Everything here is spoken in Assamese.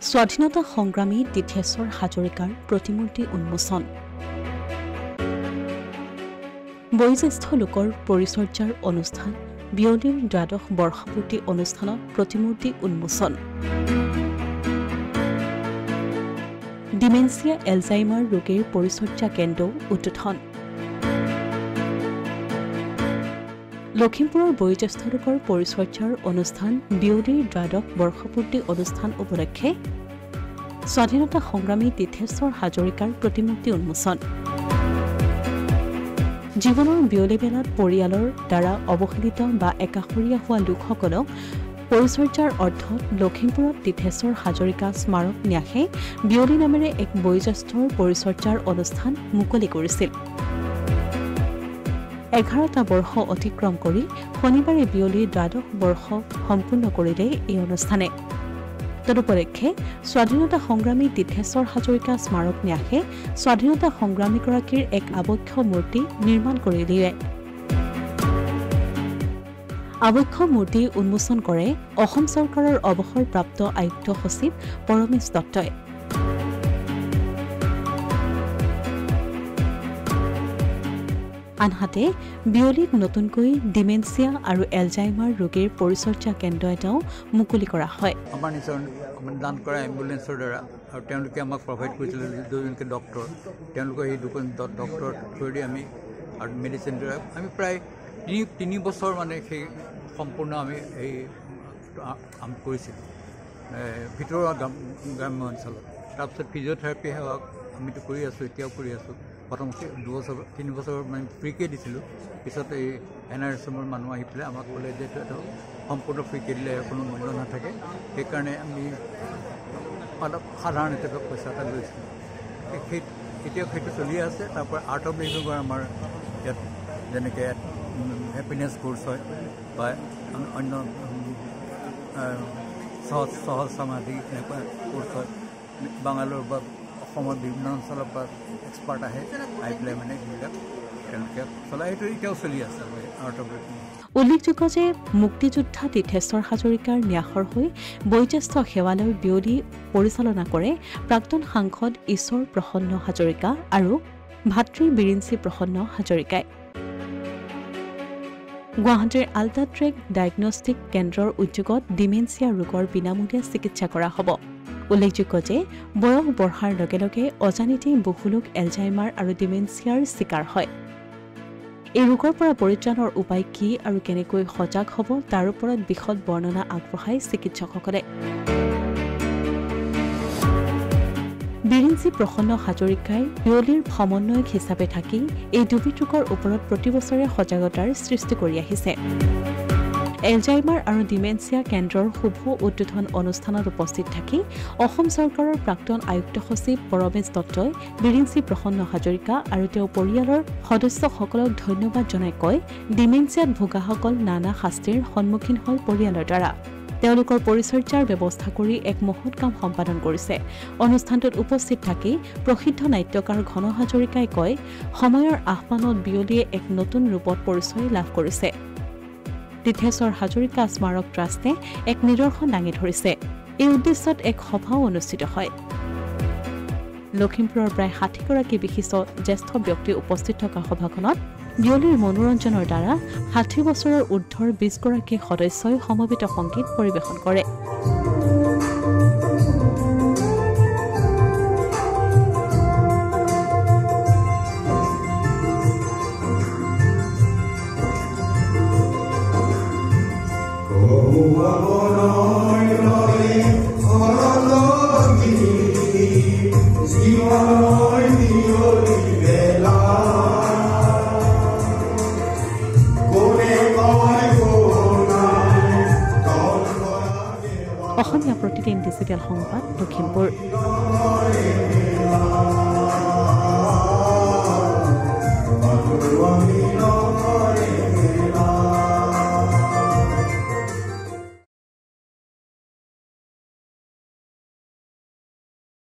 স্বাধীনতা সংগ্ৰামী তিথেশ্বৰ হাজৰিকাৰ প্ৰতিমূৰ্তি উন্মোচন বয়োজ্যেষ্ঠ লোকৰ পৰিচৰ্যাৰ অনুষ্ঠান বিয়লিৰ দ্বাদশ বৰ্ষপূৰ্তি অনুষ্ঠানত প্ৰতিমূৰ্তি উন্মোচন ডিমেনচিয়া এলজাইমাৰ ৰোগীৰ পৰিচৰ্যা কেন্দ্ৰ উদ্বোধন লখিমপুৰৰ বয়োজ্যেষ্ঠ লোকৰ পৰিচৰ্যাৰ অনুষ্ঠান বিয়লিৰ দ্বাদশ বৰ্ষপূৰ্তি অনুষ্ঠান উপলক্ষে স্বাধীনতা সংগ্ৰামী তিথেশ্বৰ হাজৰিকাৰ প্ৰতিমূৰ্তি উন্মোচন জীৱনৰ বিয়লি বেলাত পৰিয়ালৰ দ্বাৰা অৱহেলিত বা একাষৰীয়া হোৱা লোকসকলক পৰিচৰ্যাৰ অৰ্থত লখিমপুৰত তিথেশ্বৰ হাজৰিকা স্মাৰক ন্যাসে বিয়লি নামেৰে এক বয়োজ্যেষ্ঠৰ পৰিচৰ্যাৰ অনুষ্ঠান মুকলি কৰিছিল 11টা বৰ্ষ অতিক্ৰম কৰি শনিবাৰে বিয়লিৰ দ্বাদশ বৰ্ষ সম্পূৰ্ণ কৰিলে এই অনুষ্ঠানে তদুপলক্ষে স্বাধীনতা সংগ্ৰামী তিথেশ্বৰ হাজৰিকা স্মাৰক ন্যাসে স্বাধীনতা সংগ্ৰামীগৰাকীৰ এক আবক্ষ মূৰ্তি নিৰ্মাণ কৰি দিয়ে আবক্ষ মূৰ্তি উন্মোচন কৰে অসম চৰকাৰৰ অৱসৰপ্ৰাপ্ত আয়ুক্ত সচিব পৰমেশ দত্তই আনহাতে বিয়লিত নতুনকৈ ডিমেনচিয়া আৰু এলজাইমাৰ ৰোগীৰ পৰিচৰ্যা কেন্দ্ৰ এটাও মুকলি কৰা হয় আমাৰ নিজৰ দান কৰা এম্বুলেন্সৰ দ্বাৰা আৰু তেওঁলোকে আমাক প্ৰভাইড কৰিছিল দুজনকে ডক্টৰ তেওঁলোকৰ এই দুজন ডক্টৰ থ্ৰুদি আমি আৰু মেডিচিন দ্বাৰা আমি প্ৰায় তিনি বছৰ মানে সেই সম্পূৰ্ণ আমি এই আমি কৰিছিলোঁ ভিতৰুৱা গ্ৰাম্য অঞ্চলত তাৰপিছত ফিজিঅ'থেৰাপি সেৱা আমিতো কৰি আছোঁ এতিয়াও কৰি আছোঁ প্ৰথম 2 বছৰ মানে ফ্ৰীকে দিছিলোঁ পিছত এই NRSৰ মানুহ আহি পেলাই আমাক ক'লে যে এইটো সম্পূৰ্ণ ফ্ৰীকে দিলে কোনো মূল্য নাথাকে সেইকাৰণে আমি অলপ সাধাৰণ হিচাপে পইচা এটা লৈছিলোঁ এতিয়াও সেইটো চলি আছে তাৰপৰা আৰ্ট অফ লিভিঙৰ আমাৰ ইয়াত যেনেকৈ হেপিনেছ কোৰ্চ হয় বা অন্য সহজ সমাধি এনেকুৱা কোৰ্চ হয় বাঙালৰ বা অসমৰ বিভিন্ন অঞ্চলৰ পৰা এক্সপাৰ্ট আহি পেলাই মানে এইবিলাক তেওঁলোকে চলাই সেইটো এতিয়াও চলি আছে আৰ্ট অফ লিভিং উল্লেখযোগ্য যে মুক্তিযোদ্ধা তিথেশ্বৰ হাজৰিকাৰ ন্যাসৰ হৈ বয়োজ্যেষ্ঠ সেৱালয় বিয়লি পৰিচালনা কৰে প্ৰাক্তন সাংসদ ঈশ্বৰ প্ৰসন্ন হাজৰিকা আৰু ভাতৃ বিৰিঞ্চি প্ৰসন্ন হাজৰিকাই গুৱাহাটীৰ আল্ট্ৰাট্ৰেক ডায়েগনষ্টিক কেন্দ্ৰৰ উদ্যোগত ডিমেনচিয়া ৰোগৰ বিনামূলীয়া চিকিৎসা কৰা হ'ব উল্লেখযোগ্য যে বয়স বঢ়াৰ লগে লগে অজানিতেই বহু লোক এলজাইমাৰ আৰু ডিমেনচিয়াৰ চিকাৰ হয় এই ৰোগৰ পৰা পৰিত্ৰাণৰ উপায় কি আৰু কেনেকৈ সজাগ হ'ব তাৰ ওপৰত বিশদ বৰ্ণনা আগবঢ়ায় চিকিৎসকসকলে বিৰিঞ্চি প্ৰসন্ন হাজৰিকাই বিয়লিৰ সমন্বয়ক হিচাপে থাকি এই দুবিধ ৰোগৰ ওপৰত প্ৰতিবছৰে সজাগতাৰ সৃষ্টি কৰি আহিছে এলজাইমাৰ আৰু ডিমেনচিয়া কেন্দ্ৰৰ শুভ উদ্বোধন অনুষ্ঠানত উপস্থিত থাকি অসম চৰকাৰৰ প্ৰাক্তন আয়ুক্ত সচিব পৰমেশ দত্তই বিৰিঞ্চি প্ৰসন্ন হাজৰিকা আৰু তেওঁৰ পৰিয়ালৰ সদস্যসকলক ধন্যবাদ জনাই কয় ডিমেনচিয়াত ভোগাসকল নানা শাস্তিৰ সন্মুখীন হয় পৰিয়ালৰ দ্বাৰা তেওঁলোকৰ পৰিচৰ্যাৰ ব্যৱস্থা কৰি এক মহৎ কাম সম্পাদন কৰিছে অনুষ্ঠানটোত উপস্থিত থাকি প্ৰসিদ্ধ নাট্যকাৰ ঘন হাজৰিকাই কয় সময়ৰ আহ্বানত বিয়লিয়ে এক নতুন ৰূপত পৰিচয় লাভ কৰিছে তিথেশ্বৰ হাজৰিকা স্মাৰক ট্ৰাষ্টে এক নিদৰ্শন দাঙি ধৰিছে এই উদ্দেশ্যত এক সভাও অনুষ্ঠিত হয় লখিমপুৰৰ প্ৰায় 60গৰাকী বিশিষ্ট জ্যেষ্ঠ ব্যক্তি উপস্থিত থকা সভাখনত বিয়লিৰ মনোৰঞ্জনৰ দ্বাৰা 60 বছৰৰ ঊৰ্ধৰ 20গৰাকী সদস্যই সমবেত সংগীত পৰিৱেশন কৰে অসমীয়া প্ৰতিদিন ডিজিটেল সংবাদ লখিমপুৰ